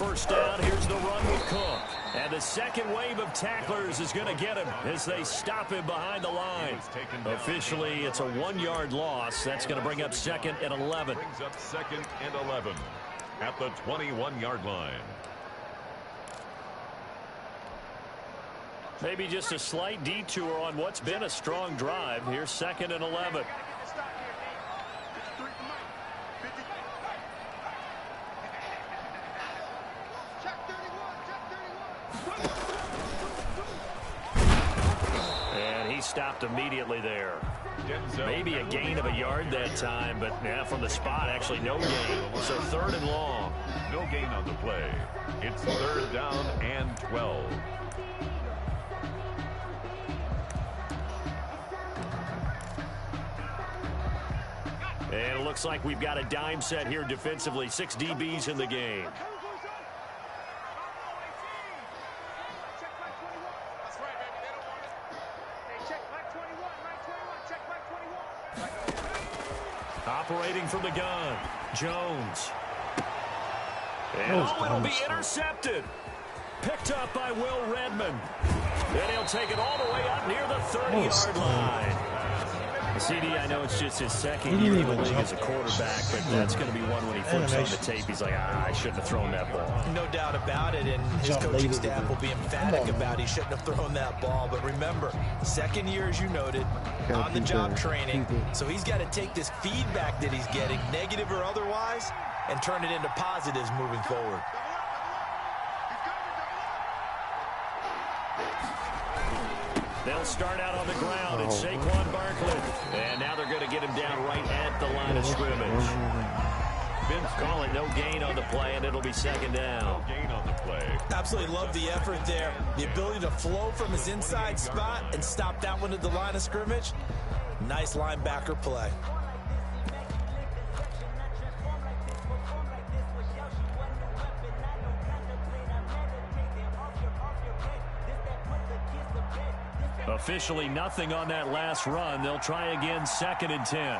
first down. Here's the run with Cook. And the second wave of tacklers is going to get him as they stop him behind the line. Officially, it's a 1-yard loss. That's going to bring up 2nd and 11. Brings up 2nd and 11 at the 21-yard line. Maybe just a slight detour on what's been a strong drive. Here's 2nd and 11. And he stopped immediately there. Maybe a gain of a yard that time, but yeah, from the spot, actually no gain. So 3rd and long. No gain on the play. It's 3rd down and 12. And it looks like we've got a dime set here defensively. 6 DBs in the game. Operating from the gun, Jones. And it'll be intercepted. Picked up by Will Redmond. Then he'll take it all the way up near the 30-yard line. CD, I know it's just his second year in the league as a quarterback, but that's going to be one when he flips on the tape. He's like, I shouldn't have thrown that ball. No doubt about it, and his coaching staff will be emphatic about he shouldn't have thrown that ball. But remember, second year, as you noted, on-the-job training. So he's got to take this feedback that he's getting, negative or otherwise, and turn it into positives moving forward. They'll start out on the ground. It's Saquon Barkley. And now they're going to get him down right at the line of scrimmage. Vince call it no gain on the play, and it'll be 2nd down. No gain on the play. Absolutely love the effort there. The ability to flow from his inside spot and stop that one at the line of scrimmage. Nice linebacker play. Officially nothing on that last run. They'll try again, 2nd and 10.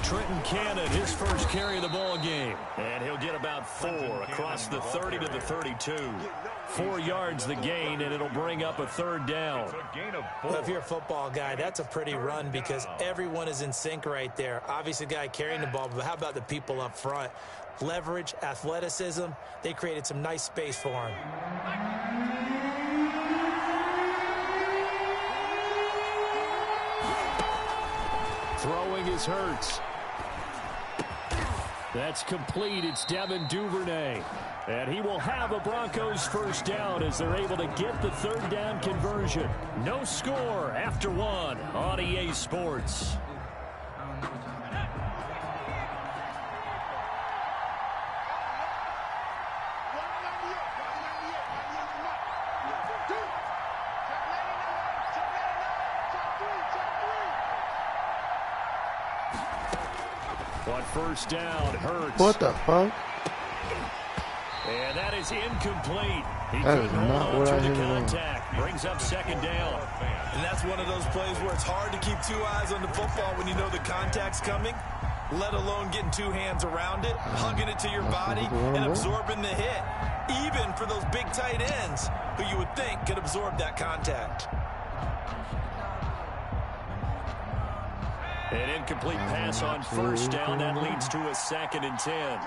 Trenton Cannon, his first carry of the ball game. And he'll get about 4 across the 30 to the 32. 4 yards the gain, and it'll bring up a 3rd down. Well, if you're a football guy, that's a pretty run because everyone is in sync right there. Obviously, the guy carrying the ball, but how about the people up front? Leverage, athleticism, they created some nice space for him. Throwing is Hurts. That's complete. It's Devin Duvernay. And he will have a Broncos first down as they're able to get the 3rd down conversion. No score after 1 on EA Sports. On first down, Hurts. What the fuck? And that is incomplete. He That couldn't is hold not on what to I the hit at all. contact. Brings up 2nd down. And that's one of those plays where it's hard to keep 2 eyes on the football when you know the contact's coming, let alone getting 2 hands around it, hugging it to your body, and absorbing the hit, even for those big tight ends who you would think could absorb that contact. An incomplete pass on first down. That leads to a 2nd and 10.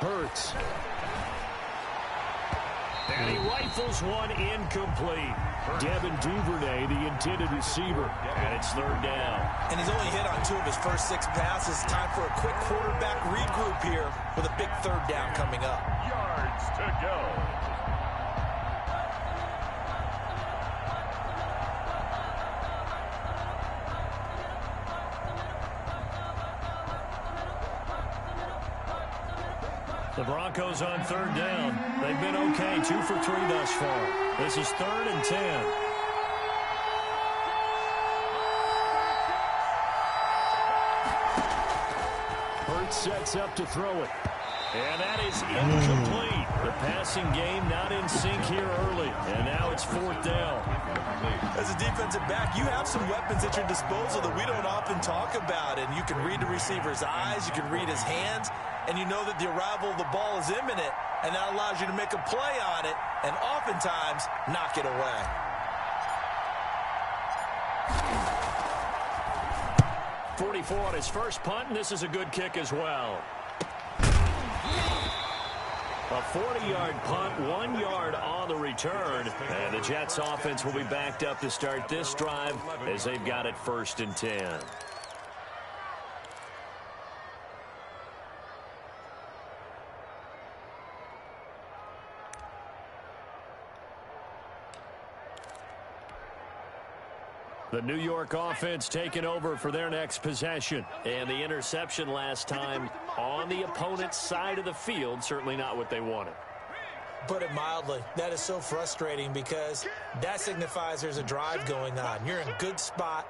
Hurts. And he rifles one incomplete. Devin Duvernay, the intended receiver. And it's 3rd down. And he's only hit on 2 of his first 6 passes. Time for a quick quarterback regroup here with a big 3rd down coming up. Yards to go. The Broncos on 3rd down. They've been okay, 2 for 3 thus far. This is 3rd and 10. sets up to throw it. And that is incomplete. The passing game not in sync here early. And now it's 4th down. As a defensive back, you have some weapons at your disposal that we don't often talk about. And you can read the receiver's eyes. You can read his hands. And you know that the arrival of the ball is imminent. And that allows you to make a play on it. And oftentimes, knock it away. .44 on his first punt, and this is a good kick as well. A 40-yard punt, 1 yard on the return. And the Jets offense will be backed up to start this drive as they've got it 1st and 10. The New York offense taking over for their next possession. And the interception last time on the opponent's side of the field, certainly not what they wanted. Put it mildly, that is so frustrating because that signifies there's a drive going on. You're in a good spot,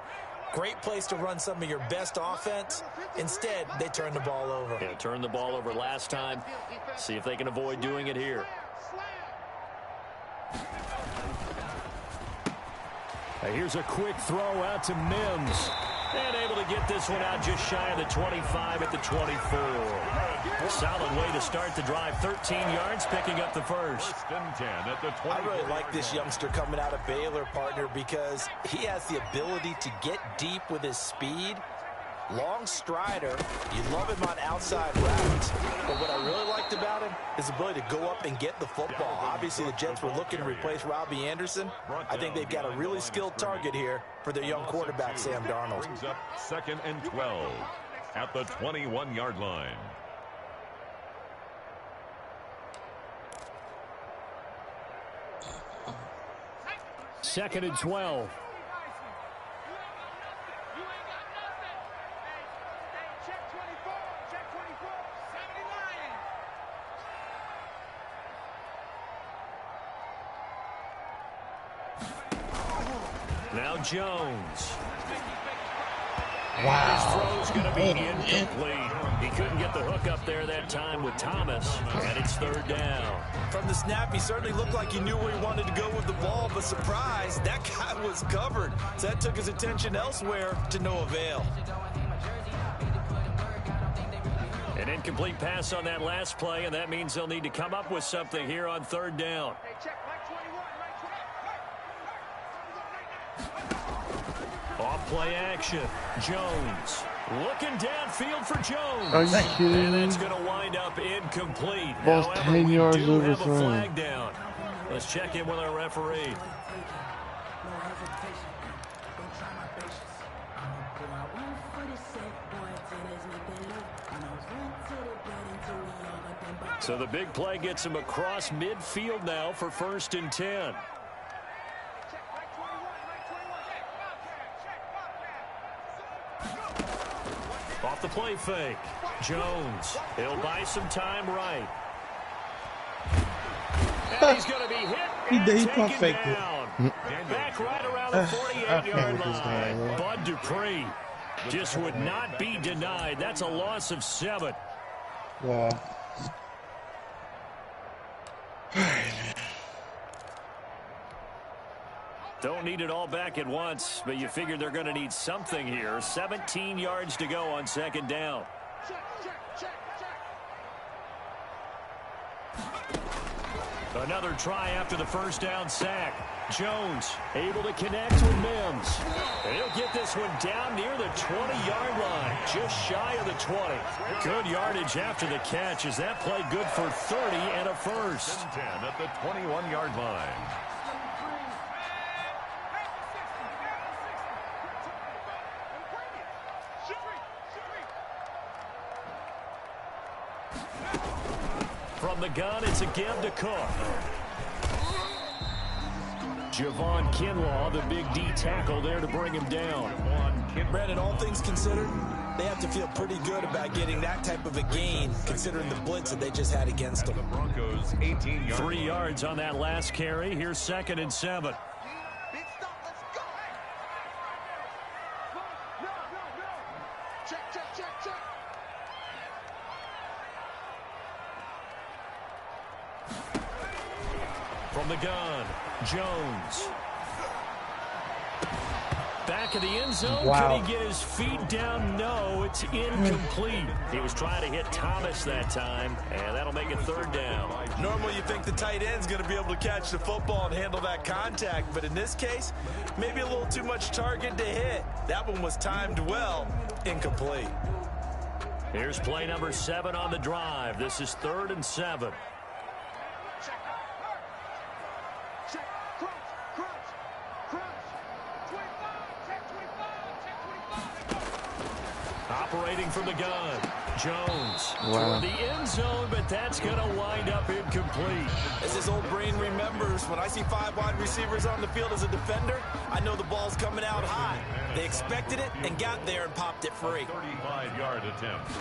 great place to run some of your best offense. Instead, they turn the ball over. Yeah, turned the ball over last time. See if they can avoid doing it here. Here's a quick throw out to Mims. And able to get this one out just shy of the 25 at the 24. Solid way to start the drive. 13 yards, picking up the first. 1st and 10 at the 20. I really like this youngster coming out of Baylor, partner, because he has the ability to get deep with his speed. Long strider. You love him on outside routes. But what I really liked about him is the ability to go up and get the football. Obviously, the Jets were looking to replace Robbie Anderson. I think they've got a really skilled target here for their young quarterback, Sam Darnold. Brings up 2nd and 12 at the 21-yard line. Second and 12. Now Jones. Wow. His throw's going to be incomplete. He couldn't get the hook up there that time with Thomas, and it's 3rd down. From the snap, he certainly looked like he knew where he wanted to go with the ball, but surprise, that guy was covered. So that took his attention elsewhere to no avail. An incomplete pass on that last play, and that means they'll need to come up with something here on 3rd down. Off play action. Jones. Looking downfield for Jones. Are you kidding And me? it's going to wind up incomplete. Ball's However, 10 we yards do have a overthrown. flag down. Let's check in with our referee. So the big play gets him across midfield now for 1st and 10. Off the play fake. Jones. He'll buy some time right. And he's going to be hit and taken down. Back right around the 48-yard line. Bud Dupree just would not be denied. That's a loss of 7. Yeah. Don't need it all back at once, but you figure they're going to need something here. 17 yards to go on 2nd down. Another try after the 1st down sack. Jones able to connect with Mims. And he'll get this one down near the 20-yard line, just shy of the 20. Good yardage after the catch. Is that play good for 30 and a first? 10 at the 21-yard line. From the gun, it's a give to Cook. Javon Kinlaw, the big D tackle there to bring him down. Brandon, all things considered, they have to feel pretty good about getting that type of a gain, considering the blitz that they just had against them. The Broncos, 18 yards. 3 yards on that last carry. Here's 2nd and 7. From the gun, Jones. Back of the end zone. Wow. Could he get his feet down? No, it's incomplete. He was trying to hit Thomas that time, and that'll make it third down. Normally you think the tight end's going to be able to catch the football and handle that contact, but in this case, maybe a little too much target to hit. That one was timed well, incomplete. Here's play number 7 on the drive. This is 3rd and 7. Operating from the gun, Jones toward the end zone, but that's going to wind up incomplete. As his old brain remembers, when I see 5 wide receivers on the field as a defender, I know the ball's coming out high. They expected it and got there and popped it free. 35-yard attempt.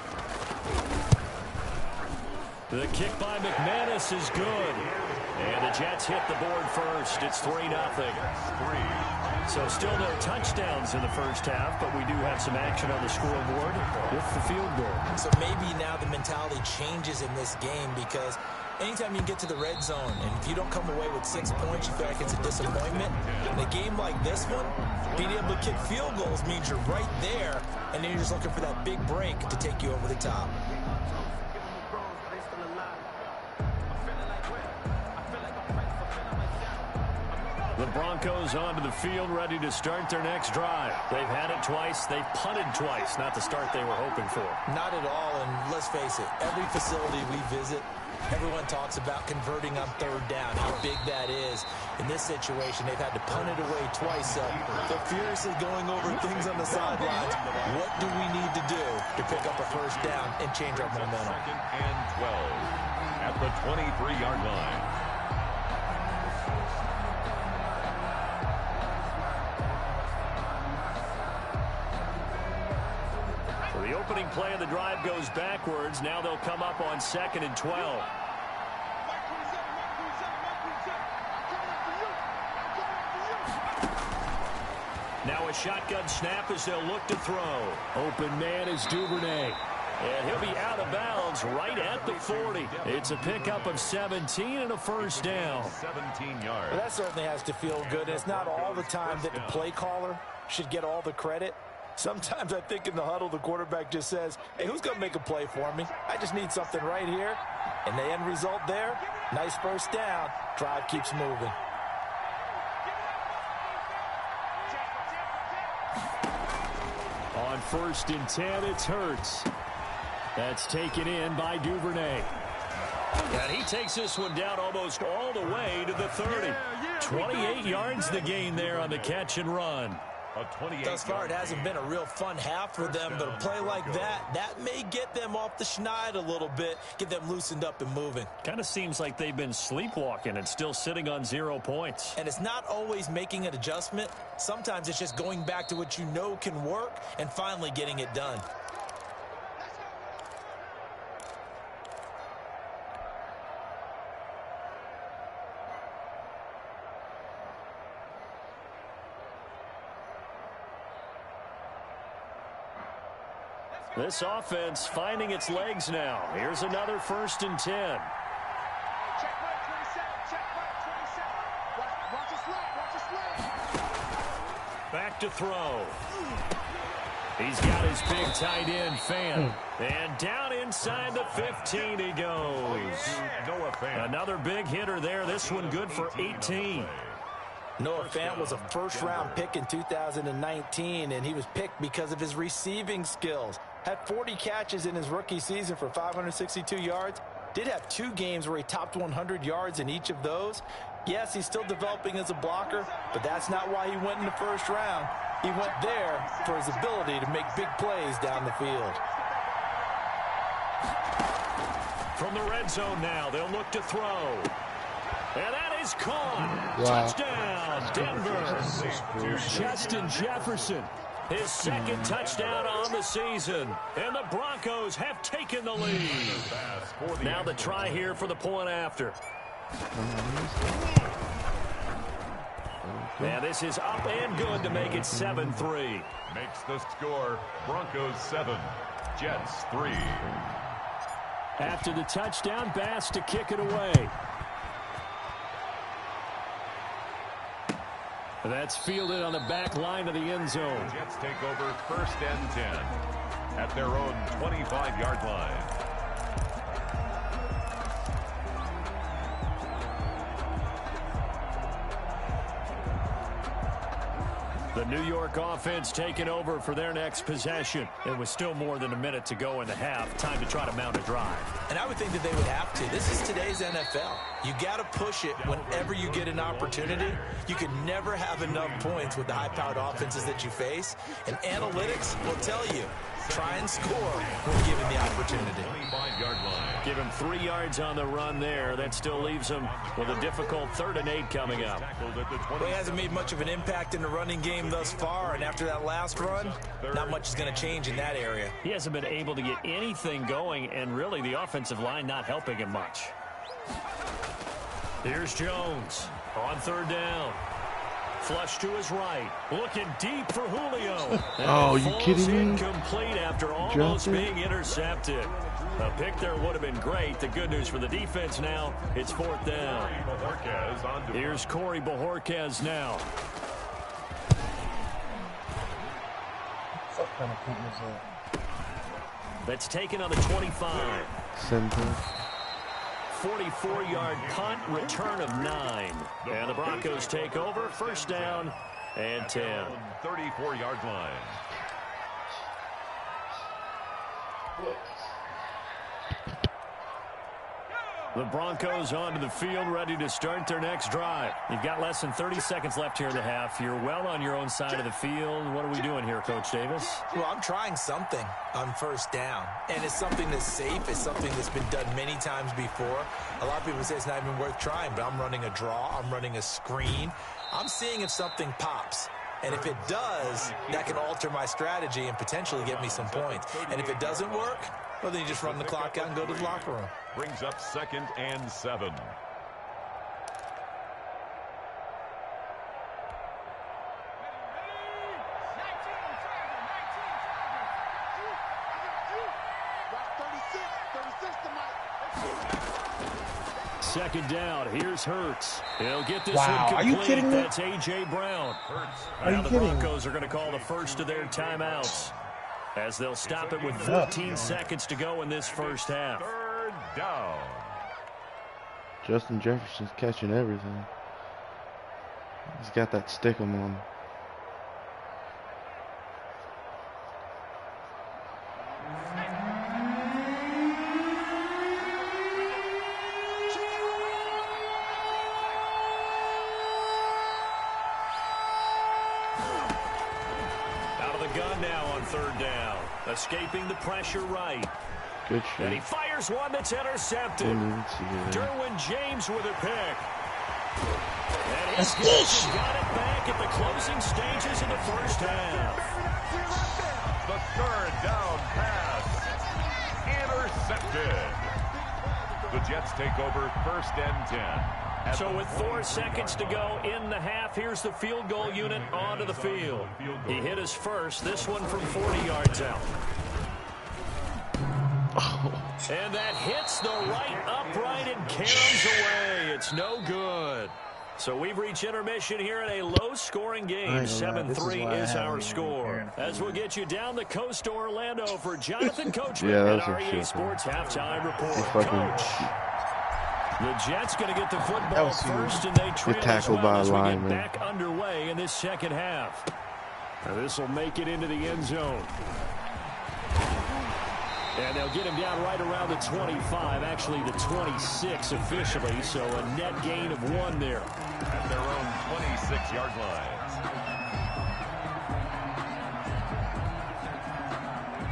The kick by McManus is good. And the Jets hit the board first. It's 3-0. So still no touchdowns in the first half, but we do have some action on the scoreboard with the field goal. So maybe now the mentality changes in this game, because anytime you get to the red zone and if you don't come away with 6 points, you feel like it's a disappointment. In a game like this one, being able to kick field goals means you're right there, and then you're just looking for that big break to take you over the top. The Broncos onto the field, ready to start their next drive. They've had it twice. They've punted twice. Not the start they were hoping for. Not at all, and let's face it, every facility we visit, everyone talks about converting on 3rd down, how big that is. In this situation, they've had to punt it away twice, so they're furiously going over things on the sidelines. What do we need to do to pick up a 1st down and change our momentum? 2nd and 12 at the 23-yard line. The opening play of the drive goes backwards. Now they'll come up on 2nd and 12. Now a shotgun snap as they'll look to throw. Open man is Duvernay. And he'll be out of bounds right at the 40. It's a pickup of 17 and a 1st down. 17 yards. Well, that certainly has to feel good. It's not all the time that the play caller should get all the credit. Sometimes I think in the huddle, the quarterback just says, hey, who's going to make a play for me? I just need something right here. And the end result there, nice 1st down. Drive keeps moving. On 1st and 10, it's Hurts. That's taken in by Duvernay. And he takes this one down almost all the way to the 30. 28 yards the gain there on the catch and run. Thus far, it hasn't been a real fun half for them, but a play like that may get them off the schneid a little bit, get them loosened up and moving. Kind of seems like they've been sleepwalking and still sitting on 0 points. And it's not always making an adjustment. Sometimes it's just going back to what you know can work and finally getting it done. This offense finding its legs now. Here's another 1st and 10. Back to throw. He's got his big tight end, Fan. And down inside the 15 he goes. Another big hitter there. This one good for 18. Noah Fant was a 1st-round pick in 2019, and he was picked because of his receiving skills. Had 40 catches in his rookie season for 562 yards. Did have 2 games where he topped 100 yards in each of those. Yes, he's still developing as a blocker, but that's not why he went in the 1st round. He went there for his ability to make big plays down the field. From the red zone now, they'll look to throw. And that is caught. Wow. Touchdown, Denver. Justin Jefferson, his 2nd touchdown on the season. And the Broncos have taken the lead. Now the try here for the point after. Now this is up and good to make it 7-3. Makes the score Broncos 7, Jets 3. After the touchdown, Bass to kick it away. That's fielded on the back line of the end zone. The Jets take over 1st and 10 at their own 25-yard line. The New York offense taking over for their next possession. It was still more than a minute to go in the half. Time to try to mount a drive. And I would think that they would have to. This is today's NFL. You got to push it whenever you get an opportunity. You can never have enough points with the high-powered offenses that you face. And analytics will tell you, try and score when given the opportunity. 25-yard line. Give him 3 yards on the run there. That still leaves him with a difficult 3rd and 8 coming up. Well, he hasn't made much of an impact in the running game thus far, and after that last run, not much is going to change in that area. He hasn't been able to get anything going, and really the offensive line not helping him much. Here's Jones on 3rd down. Flush to his right. Looking deep for Julio. Oh, you kidding me? Incomplete after almost being intercepted. A pick there would have been great. The good news for the defense now, it's 4th down. Here's Corey Bojorquez now. What kind of punt was that? That's taken on the 25. 44-yard punt, return of 9. And the Broncos take over, 1st down and 10. 34-yard line. The Broncos onto the field, ready to start their next drive. You've got less than 30 seconds left here in the half. You're well on your own side of the field. What are we doing here, Coach Davis? Well, I'm trying something on 1st down, and it's something that's safe. It's something that's been done many times before. A lot of people say it's not even worth trying, but I'm running a draw. I'm running a screen. I'm seeing if something pops. And if it does, that can alter my strategy and potentially get me some points. And if it doesn't work, well, then you just run the clock out and go to the locker room. Brings up 2nd and 7. Second down. Here's Hurts. He'll get this Wow, one complete. are you kidding me? That's A.J. Brown. Are now you the kidding? Broncos are going to call the first of their timeouts as they'll stop it with 14 seconds to go in this first half. 3rd down. Justin Jefferson's catching everything. He's got that stick 'em on. Out of the gun now on 3rd down. Escaping the pressure right. Good And he shot. fires one that's intercepted. Didn't even see it. Derwin James with a pick. And his guys got it back at the closing stages of the first half. The 3rd down pass. Intercepted. The Jets take over 1st and 10. So with 4 seconds to go in the half, here's the field goal unit onto the field. He hit his first, this one from 40 yards out. And that hits the right upright and caroms away. It's no good. So we've reached intermission here in a low-scoring game. 7-3 is our score. As we'll get you down the coast to Orlando for Jonathan Coachman Yeah, at that was a REA shit, Sports Halftime Report. fucking Coach, the Jets going to get the football first, and they trail tackled by a as we get lineman. back underway in this second half. Now this will make it into the end zone. And they'll get him down right around the 25, actually the 26 officially, so a net gain of 1 there. At their own 26-yard line.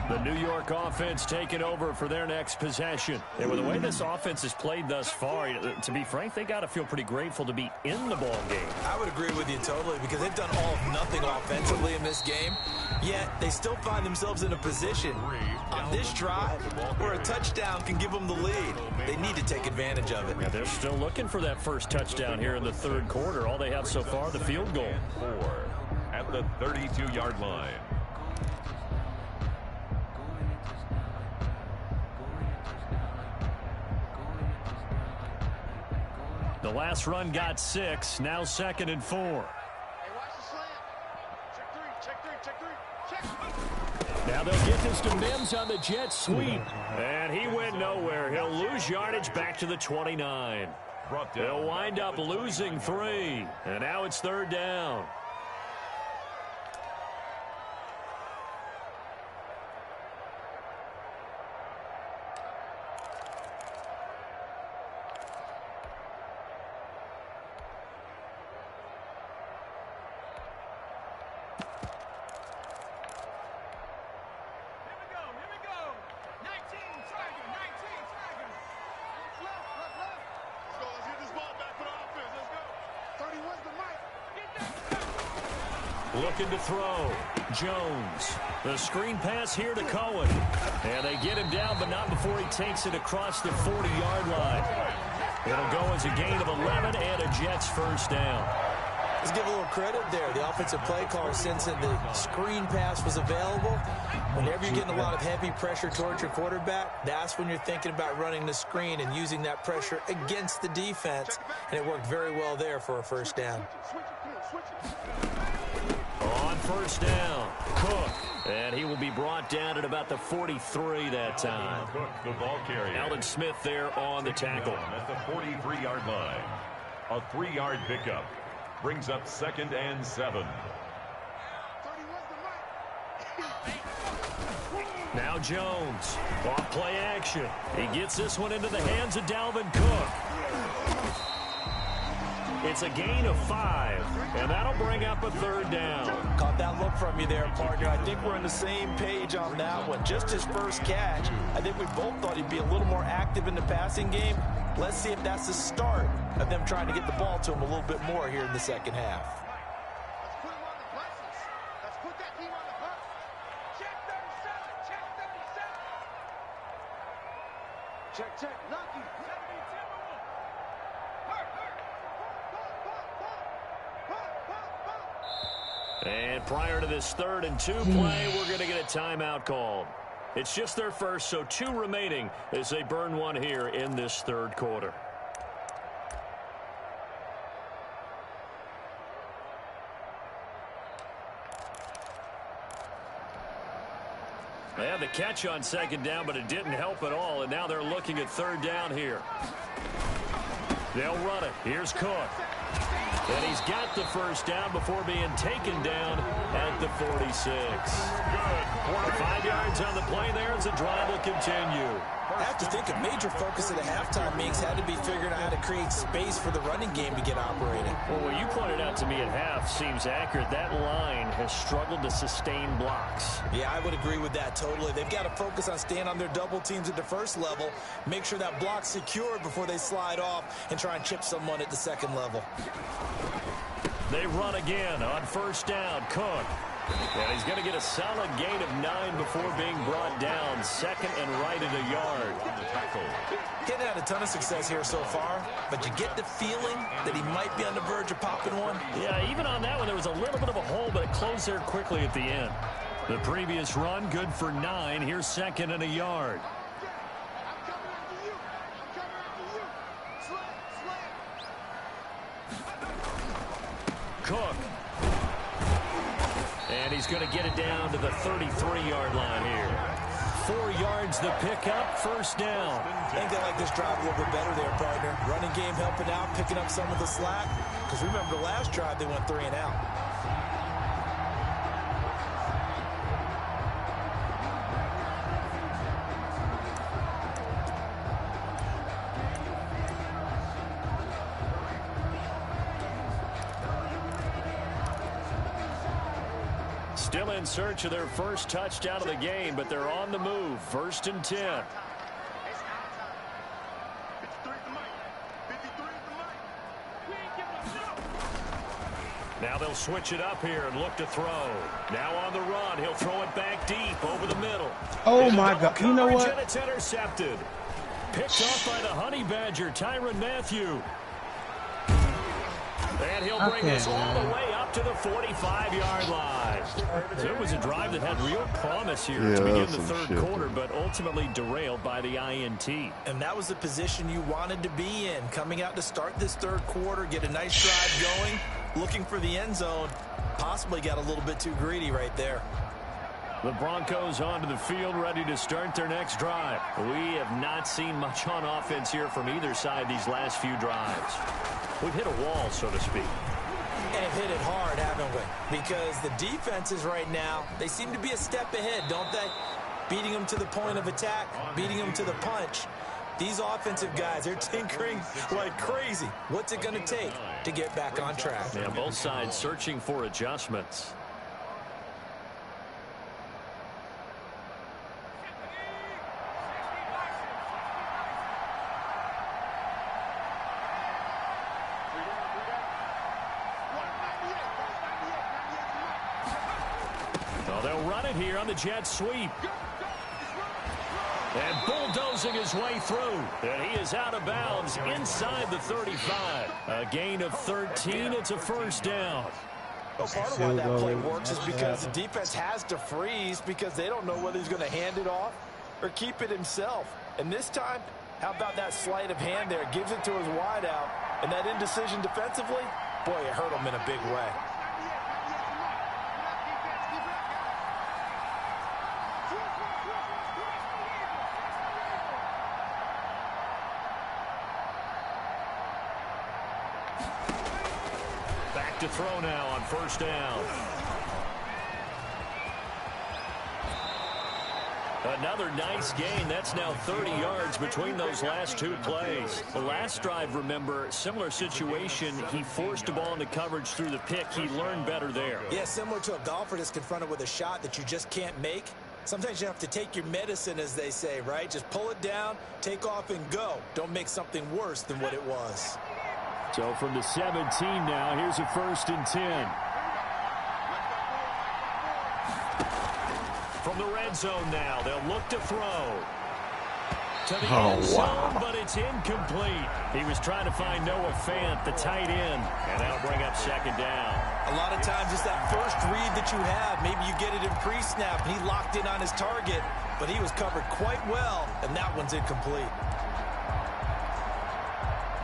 The New York offense taking over for their next possession. And with the way this offense has played thus far, to be frank, they got to feel pretty grateful to be in the ball game. I would agree with you totally because they've done all of nothing offensively in this game, yet they still find themselves in a position on this drive where a touchdown can give them the lead. They need to take advantage of it. Yeah, they're still looking for that first touchdown here in the 3rd quarter. All they have so far, the field goal. 4 at the 32-yard line. The last run got 6, now 2nd and 4. Now they'll get this to Mims on the jet sweep. And he went nowhere. He'll lose yardage back to the 29. They'll wind up losing 3. And now it's 3rd down. Looking to throw. Jones. The screen pass here to Cohen. And they get him down, but not before he takes it across the 40-yard line. It'll go as a gain of 11 and a Jets first down. Let's give a little credit there. The offensive play caller, since the screen pass was available, whenever you're getting a lot of heavy pressure towards your quarterback, that's when you're thinking about running the screen and using that pressure against the defense. And it worked very well there for a first down. On first down, Cook. And he will be brought down at about the 43 that time. Cook, the ball carrier. Alden Smith there on the tackle. At the 43-yard line. A 3-yard pickup. Brings up 2nd and 7. Now Jones. Off play action. He gets this one into the hands of Dalvin Cook. It's a gain of 5, and that'll bring up a 3rd down. Caught that look from you there, partner. I think we're on the same page on that one. Just his first catch, I think we both thought he'd be a little more active in the passing game. Let's see if that's the start of them trying to get the ball to him a little bit more here in the second half. Let's put him on the buses. Let's put that team on the bus. Check 37. Check 37. Check, check. Lucky. 72. And prior to this 3rd and 2 play, we're going to get a timeout called. It's just their first, so 2 remaining as they burn one here in this 3rd quarter. They had the catch on 2nd down, but it didn't help at all, and now they're looking at 3rd down here. They'll run it. Here's Cook. And he's got the first down before being taken down at the 46. Good. 5 yards on the play there as the drive will continue. I have to think a major focus of the halftime meetings had to be figuring out how to create space for the running game to get operating. Well, what you pointed out to me at half seems accurate. That line has struggled to sustain blocks. Yeah, I would agree with that totally. They've got to focus on staying on their double teams at the first level, make sure that block's secured before they slide off and try and chip someone at the second level. They run again on first down. Cook. And he's going to get a solid gain of 9 before being brought down. 2nd and right at a yard. He's had a ton of success here so far, but you get the feeling that he might be on the verge of popping one. Yeah, even on that one, there was a little bit of a hole, but it closed there quickly at the end. The previous run, good for 9. Here's 2nd and a yard. Cook. And he's going to get it down to the 33-yard line here. 4 yards the pickup, first down. I think they like this drive a little bit better there, partner. Running game helping out, picking up some of the slack. Because remember the last drive, they went 3 and out. Still in search of their first touchdown of the game, but they're on the move. 1st and 10. Now they'll switch it up here and look to throw. Now on the run, he'll throw it back deep over the middle. Oh my God! You know what? And it's intercepted. Picked off by the Honey Badger, Tyrann Mathieu. And he'll bring this all the way up to the 45-yard line. So it was a drive that had real promise here to begin the 3rd quarter, but ultimately derailed by the INT. And that was the position you wanted to be in. Coming out to start this 3rd quarter, get a nice drive going, looking for the end zone. Possibly got a little bit too greedy right there. The Broncos onto the field, ready to start their next drive. We have not seen much on offense here from either side these last few drives. We've hit a wall, so to speak. And hit it hard, haven't we? Because the defenses right now, they seem to be a step ahead, don't they? Beating them to the point of attack, beating them to the punch. These offensive guys, they're tinkering like crazy. What's it going to take to get back on track? Yeah, both sides searching for adjustments. Well, they'll run it here on the jet sweep. And bulldozing his way through. And he is out of bounds inside the 35. A gain of 13. It's a first down. Well, part of why that play works is because the defense has to freeze because they don't know whether he's going to hand it off or keep it himself. And this time, how about that sleight of hand there? Gives it to his wideout. And that indecision defensively, boy, it hurt him in a big way. To throw now on first down. Another nice gain. That's now 30 yards between those last two plays. The last drive, remember, similar situation. He forced a ball into coverage through the pick. He learned better there. Yeah, similar to a golfer that's confronted with a shot that you just can't make. Sometimes you have to take your medicine, as they say, right? Just pull it down, take off, and go. Don't make something worse than what it was. So from the 17 now, here's a 1st and 10. From the red zone now, they'll look to throw. To the end zone, but it's incomplete. He was trying to find Noah Fant, the tight end, and that'll bring up second down. A lot of times it's that first read that you have. Maybe you get it in pre-snap, and he locked in on his target, but he was covered quite well, and that one's incomplete.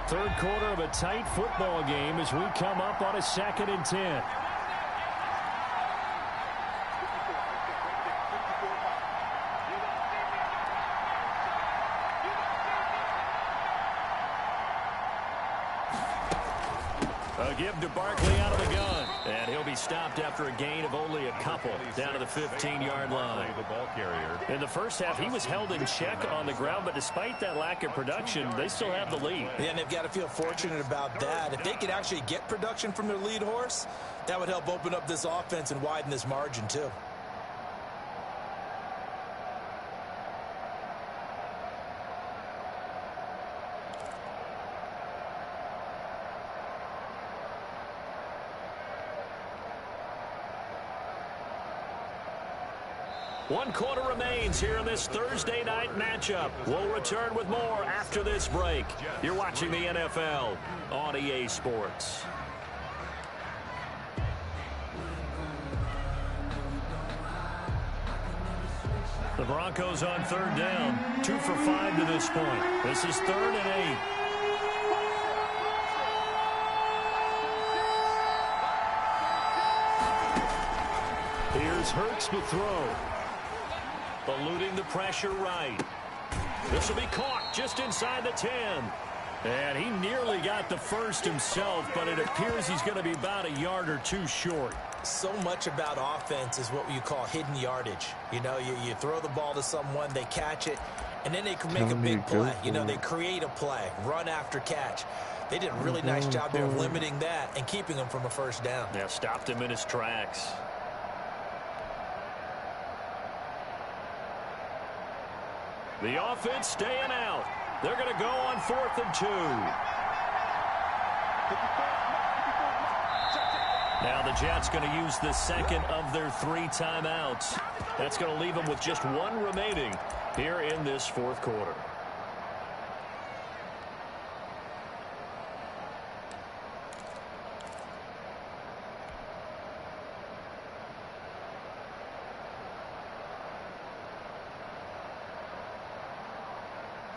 Third quarter of a tight football game as we come up on a 2nd and 10. A give to Barkley out of the gun. And he'll be stopped after a gain of only a couple down to the 15-yard line. In the first half, he was held in check on the ground, but despite that lack of production, they still have the lead. Yeah, and they've got to feel fortunate about that. If they could actually get production from their lead horse, that would help open up this offense and widen this margin, too. One quarter remains here in this Thursday night matchup. We'll return with more after this break. You're watching the NFL on EA Sports. The Broncos on 3rd down. 2 for 5 to this point. This is 3rd and 8. Here's Hurts to throw. Eluding the pressure right. This will be caught just inside the 10. And he nearly got the first himself, but it appears he's going to be about a yard or two short. So much about offense is what you call hidden yardage. You know, you throw the ball to someone, they catch it, and then they can make a big play. You know, they create a play, run after catch. They did a really nice job there of limiting that and keeping him from a first down. Yeah, stopped him in his tracks. The offense staying out. They're going to go on 4th and 2. Now the Jets going to use the second of their 3 timeouts. That's going to leave them with just 1 remaining here in this 4th quarter.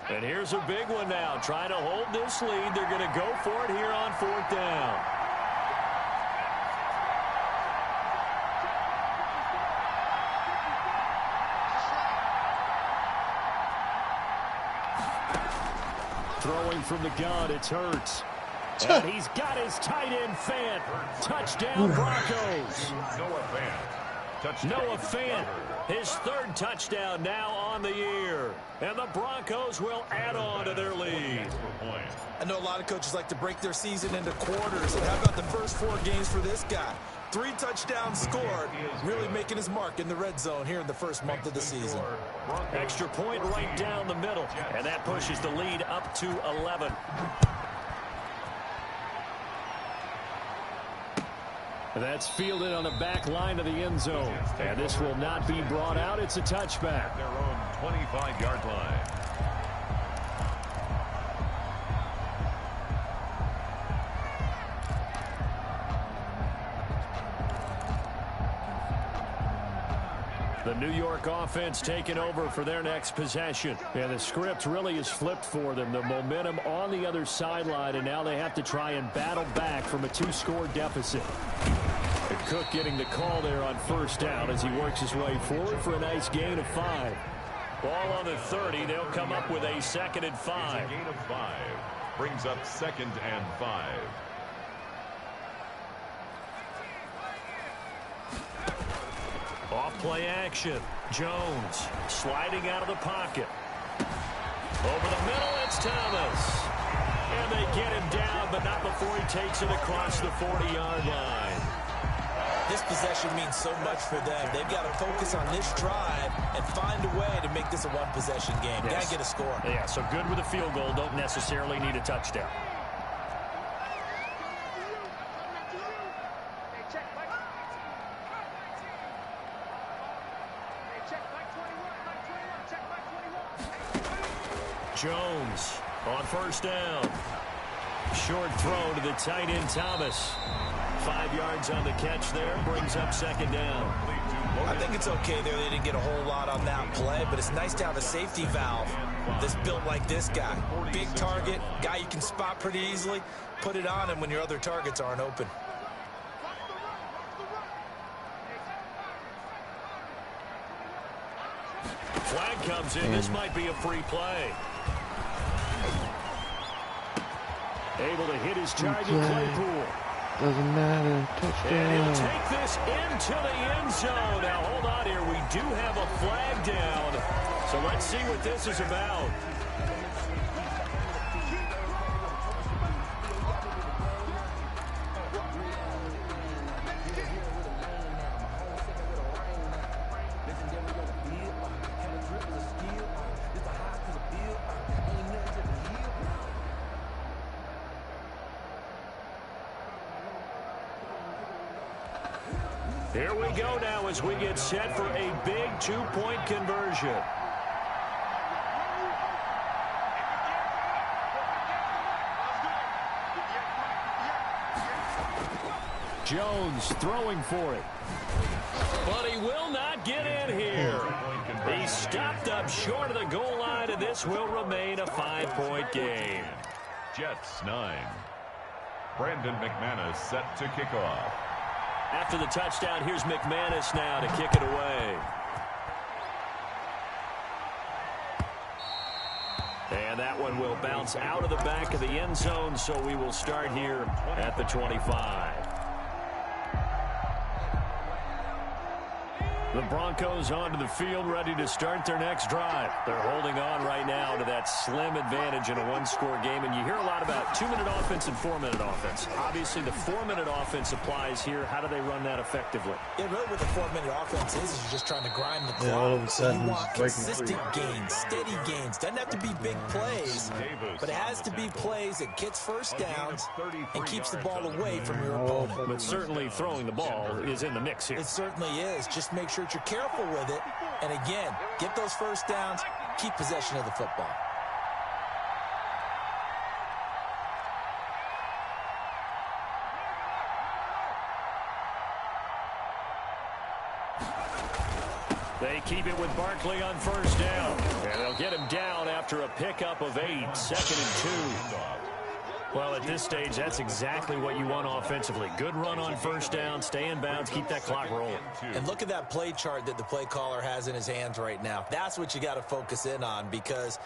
And here's a big one now. Trying to hold this lead. They're going to go for it here on 4th down. Throwing from the gun, it's Hurts. And he's got his tight end Fant. Touchdown, Broncos. Noah Fant, his third touchdown now on the year. And the Broncos will add on to their lead. I know a lot of coaches like to break their season into quarters. And how about the first 4 games for this guy? 3 touchdowns scored, really making his mark in the red zone here in the first month of the season. Extra point right down the middle. And that pushes the lead up to 11. That's fielded on the back line of the end zone. And this will not be brought out. It's a touchback. Their own 25-yard line. The New York offense taking over for their next possession. And the script really is flipped for them. The momentum on the other sideline, and now they have to try and battle back from a 2-score deficit. And Cook getting the call there on first down as he works his way forward for a nice gain of 5. Ball on the 30. They'll come up with a 2nd and 5. It's a gain of 5. Brings up 2nd and 5. Off play action. Jones sliding out of the pocket. Over the middle, it's Thomas. And they get him down, but not before he takes it across the 40-yard line. This possession means so much for them. They've got to focus on this drive and find a way to make this a one-possession game. Yes. Got to get a score. Yeah, so good with a field goal. Don't necessarily need a touchdown. Jones on first down. Short throw to the tight end Thomas. 5 yards on the catch there. Brings up 2nd down. I think it's okay there. They didn't get a whole lot on that play, but it's nice to have a safety valve that's built like this guy. Big target, guy you can spot pretty easily. Put it on him when your other targets aren't open. Flag comes in. This might be a free play. Able to hit his target, Claypool. Doesn't matter. Touchdown. And he'll take this into the end zone. Now, hold on here. We do have a flag down. So let's see what this is about. Here we go now as we get set for a big 2-point conversion. Jones throwing for it. But he will not get in here. He's stopped up short of the goal line, and this will remain a 5-point game. Jets 9. Brandon McManus set to kick off. After the touchdown, here's McManus now to kick it away. And that one will bounce out of the back of the end zone, so we will start here at the 25. The Broncos onto the field, ready to start their next drive. They're holding on right now to that slim advantage in a 1-score game. And you hear a lot about 2-minute offense and 4-minute offense. Obviously, the 4-minute offense applies here. How do they run that effectively? Yeah, really what the 4-minute offense is you're just trying to grind the clock. Yeah, all of a sudden, you want he's breaking consistent free. gains, steady gains. Doesn't have to be big plays, but it has to be plays that gets first downs and keeps the ball away from your opponent. But certainly throwing the ball is in the mix here. It certainly is. Just make sure that you're careful with it. And again, get those first downs, keep possession of the football. They keep it with Barkley on first down. And they'll get him down after a pickup of 8, 2nd and 2. Well, at this stage, that's exactly what you want offensively. Good run on first down, stay in bounds, keep that clock rolling. And look at that play chart that the play caller has in his hands right now. That's what you got to focus in on, because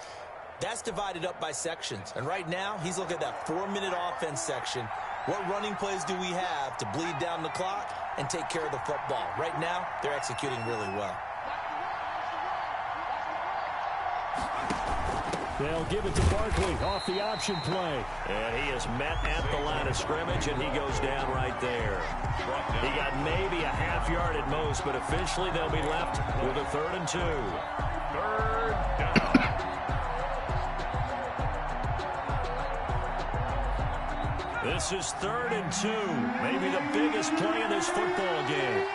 That's divided up by sections. And right now, he's looking at that 4-minute offense section. What running plays do we have to bleed down the clock and take care of the football? Right now, they're executing really well. They'll give it to Barkley off the option play. And he is met at the line of scrimmage, and he goes down right there. He got maybe a half yard at most, but officially they'll be left with a 3rd and 2. 3rd down. This is 3rd and 2. Maybe the biggest play in this football game.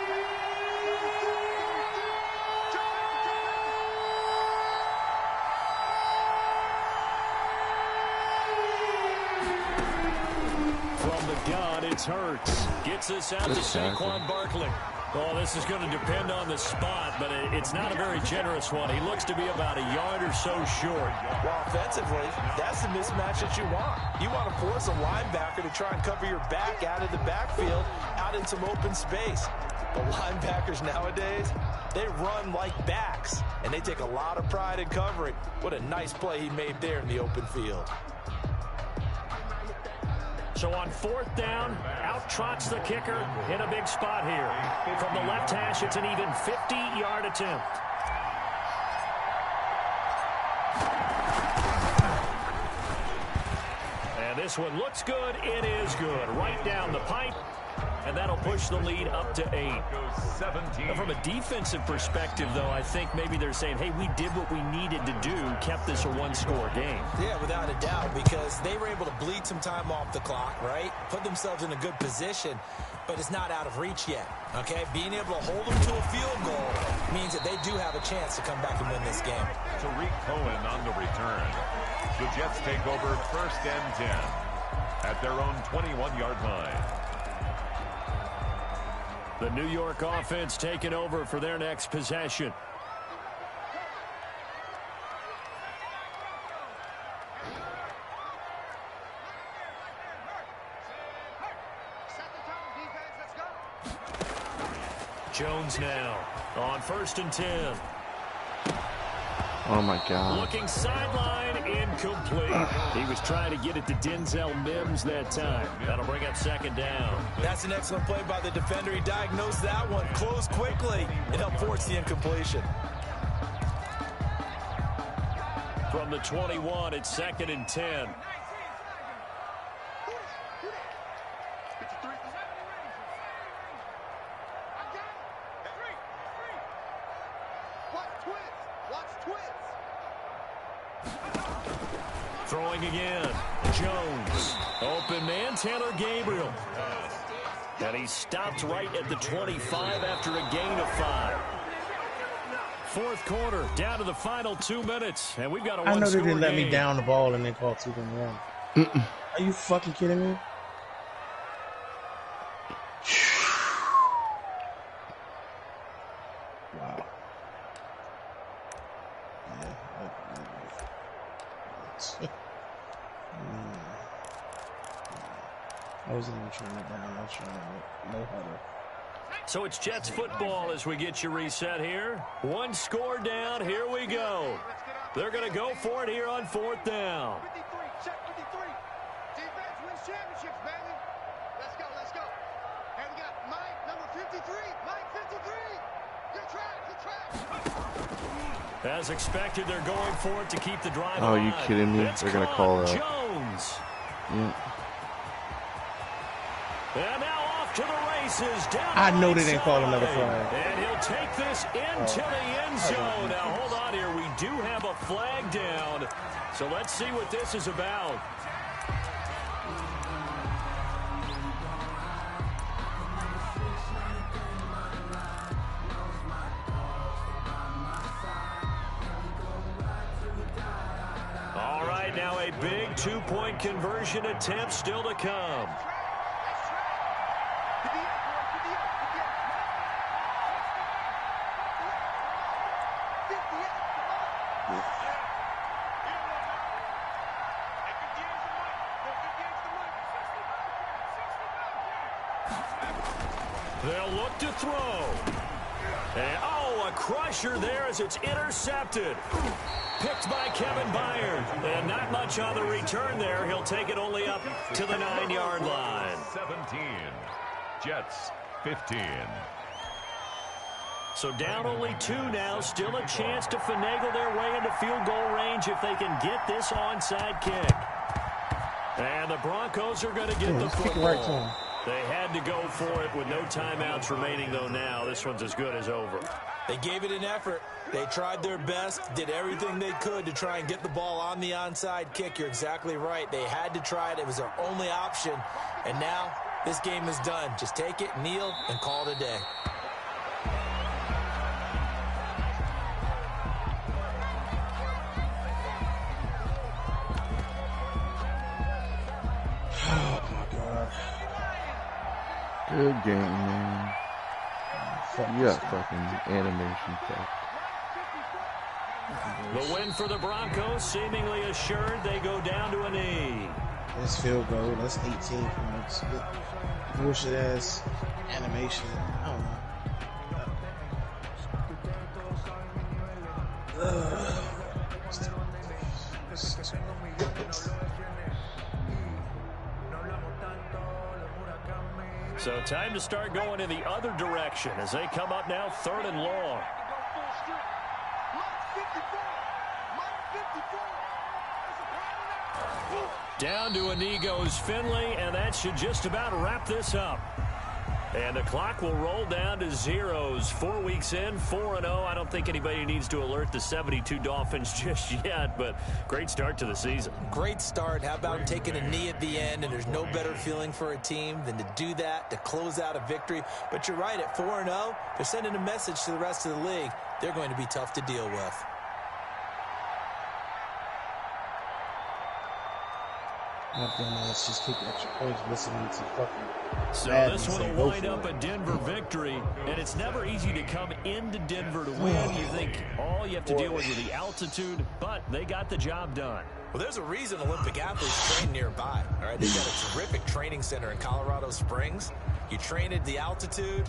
It's Hurts. Gets this out to Saquon Barkley. Oh, this is going to depend on the spot, but it's not a very generous one. He looks to be about a yard or so short. Well, offensively, that's the mismatch that you want. You want to force a linebacker to try and cover your back out of the backfield, out in some open space. The linebackers nowadays, they run like backs, and they take a lot of pride in covering. What a nice play he made there in the open field. So on 4th down, out trots the kicker in a big spot here. From the left hash, it's an even 50-yard attempt. And this one looks good. It is good. Right down the pipe. And that'll push the lead up to 8. Now, from a defensive perspective, though, I think maybe they're saying, hey, we did what we needed to do, kept this a 1-score game. Yeah, without a doubt, because they were able to bleed some time off the clock, right? Put themselves in a good position, but it's not out of reach yet, okay? Being able to hold them to a field goal means that they do have a chance to come back and win this game. Tariq Cohen on the return. The Jets take over 1st and 10 at their own 21-yard line. The New York offense taking over for their next possession. Jones now on 1st and 10. Oh my God. Looking sideline, incomplete. He was trying to get it to Denzel Mims that time. That'll bring up 2nd down. That's an excellent play by the defender. He diagnosed that one, closed quickly, and helped force the incompletion. From the 21, it's 2nd and 10. Throwing again. Jones. Open man, Taylor Gabriel. And he stopped right at the 25 after a gain of 5. 4th quarter, down to the final 2 minutes. And we've got a 1-score game. I know they didn't let me down the ball and then call 2nd and 1. Are you fucking kidding me? Wow. I wasn't even trying to down. I was trying to know how to. So it's Jets football as we get you reset here. 1 score down. Here we go. They're going to go for it here on 4th down. 53, check 53. Defense wins championships, baby. Let's go, let's go. And we got Mike, number 53. Mike, 53. Good track, good track. As expected, they're going for it to keep the drive Oh, alive. you kidding me? It's They're going to call that. Jones. Yeah. And now off to the races. Down I the know right they didn't call another side. flag. And he'll take this into the end zone. Now, hold on here. We do have a flag down. So let's see what this is about. All right, now a big 2-point conversion attempt still to come. They'll look to throw. And, oh, a crusher there as it's intercepted. Picked by Kevin Byard. And not much on the return there. He'll take it only up to the 9-yard line. 17. Jets 15. So down only 2 now. Still a chance to finagle their way into field goal range if they can get this onside kick. And the Broncos are going to get the football. They had to go for it with no timeouts remaining, though, now. This one's as good as over. They gave it an effort. They tried their best, did everything they could to try and get the ball on the onside kick. You're exactly right. They had to try it. It was their only option. And now this game is done. Just take it, kneel, and call it a day. Good game, man. You got fucking animation tech. The win for the Broncos seemingly assured. They go down to a knee. That's field goal. That's 18 points. Bullshit ass animation. I don't know. So time to start going in the other direction as they come up now 3rd and long. Down to a knee goes Finley, and that should just about wrap this up. And the clock will roll down to zeros. 4 weeks in, 4-0. I don't think anybody needs to alert the 72 Dolphins just yet, but great start to the season. Great start. How about taking a knee at the end? And there's no better feeling for a team than to do that, to close out a victory. But you're right, at 4-0, they're sending a message to the rest of the league. They're going to be tough to deal with. Let's just kick extra points listening to fucking So Madden this one will wind up a Denver victory, and it's never easy to come into Denver to win. You think all you have to deal with the altitude, but they got the job done. Well, there's a reason Olympic athletes train nearby. All right, they've got a terrific training center in Colorado Springs. You train at the altitude,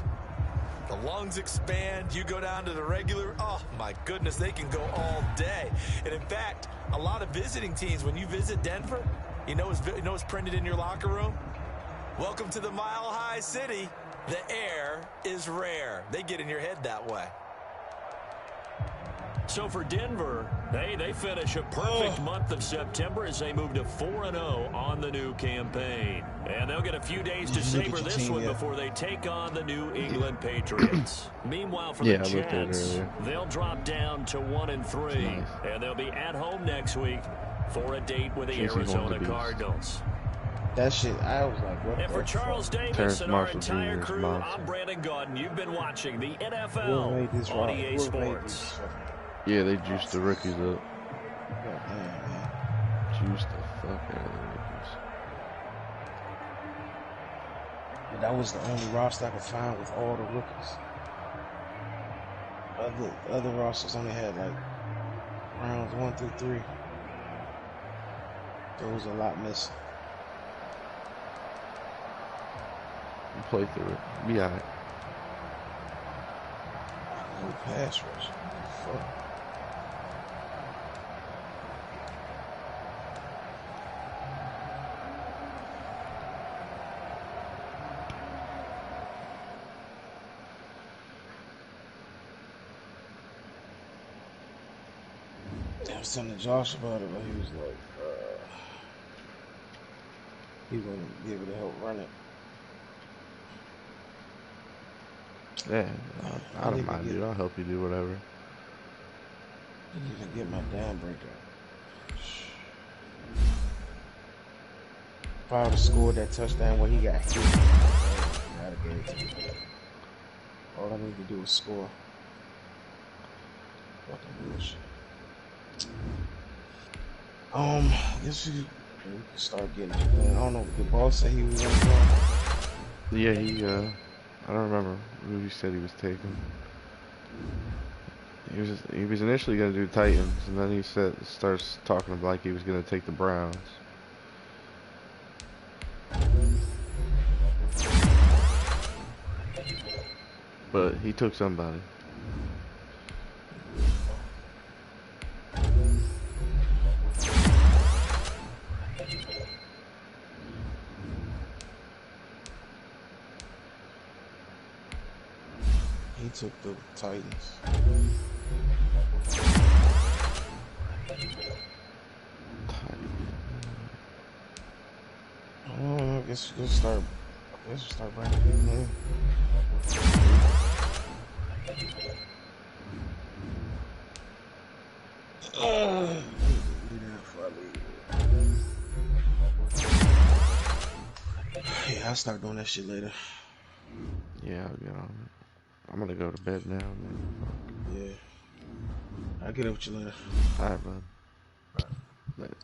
the lungs expand, you go down to the regular, oh my goodness, they can go all day. And in fact, a lot of visiting teams, when you visit Denver, you know what's printed in your locker room? Welcome to the Mile High City. The air is rare. They get in your head that way. So for Denver, they finish a perfect month of September as they move to 4-0 on the new campaign. And they'll get a few days to savor this one before they take on the New England Patriots. Meanwhile, for the Jets, they'll drop down to 1-3. And they'll be at home next week for a date with the Arizona Cardinals. That shit, I was like, what? And for Charles Davis and our entire crew, I'm Brandon Gaudin. You've been watching the NFL on EA Sports. Yeah, they juiced the rookies up. Juiced the fuck out of the rookies. And that was the only roster I could find with all the rookies. Other rosters only had like rounds 1 through 3. There was a lot missing. You play through it. Be alright. No pass rush. Fuck. I was telling Josh about it, but he was like, he's going to be able to help run it. Yeah, I don't mind, dude. I'll help you do whatever. I need to get my damn breakout. If I would have scored that touchdown when he got hit, I'd have gave it to me. All I need to do is score. Fucking bullshit. I guess we can start getting it. I don't know. The boss said he was going to go. Yeah, I don't remember who he said he was taking. He was initially going to do Titans, and then he starts talking about like he was going to take the Browns. But he took somebody. took the Titans. I guess we'll start bringing people in. Yeah, I'll start doing that shit later. Yeah, I'll get on it. I'm gonna go to bed now, man. Yeah. I'll get up with you later. Alright, bud. Later.